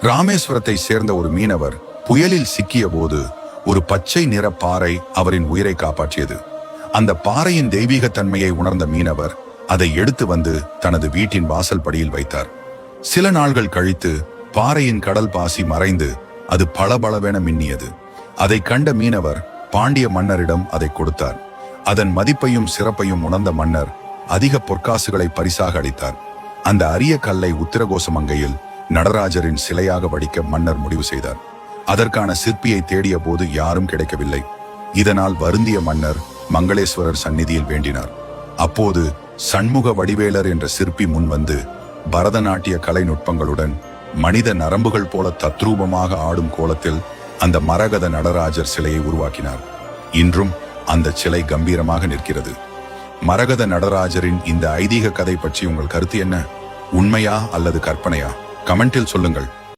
ராமேஸ்வரத்தை சேர்ந்த ஒரு மீனவர் புயலில் சிக்கிய போது ஒரு பச்சை நிற பாறை அவரின் உயிரை காப்பாற்றியது. அந்த பாறையின் தெய்வீக தன்மையை உணர்ந்த மீனவர் அதை எடுத்து வந்து தனது வீட்டின் வாசல் படியில் வைத்தார். சில நாள்கள் கழித்து பாறையின் கடல் பாசி மறைந்து அது பளபளவென மின்னியது. அதை கண்ட மீனவர் பாண்டிய மன்னரிடம் அதை கொடுத்தார். அதன் மதிப்பையும் சிறப்பையும் உணர்ந்த மன்னர் அதிக பொற்காசுகளை பரிசாக அளித்தார். அந்த அரிய கல்லை உத்திரகோசமங்கையில் நடராஜரின் சிலையாக வடிக்க மன்னர் முடிவு செய்தார். அதற்கான சிற்பியை தேடிய போது யாரும் கிடைக்கவில்லை. இதனால் வருந்திய மன்னர் மங்களேஸ்வரர் சந்நிதியில் வேண்டினார். அப்போது சண்முக வடிவேலர் என்ற சிற்பி முன்வந்து பரதநாட்டிய கலை நுட்பங்களுடன் மனித நரம்புகள் போல தத்ரூபமாக ஆடும் கோலத்தில் அந்த மரகத நடராஜர் சிலையை உருவாக்கினார். இன்றும் அந்த சிலை கம்பீரமாக நிற்கிறது. மரகத நடராஜரின் இந்த ஐதீக கதை பற்றி உங்கள் கருத்து என்ன? உண்மையா அல்லது கற்பனையா? கமெண்டில் சொல்லுங்கள்.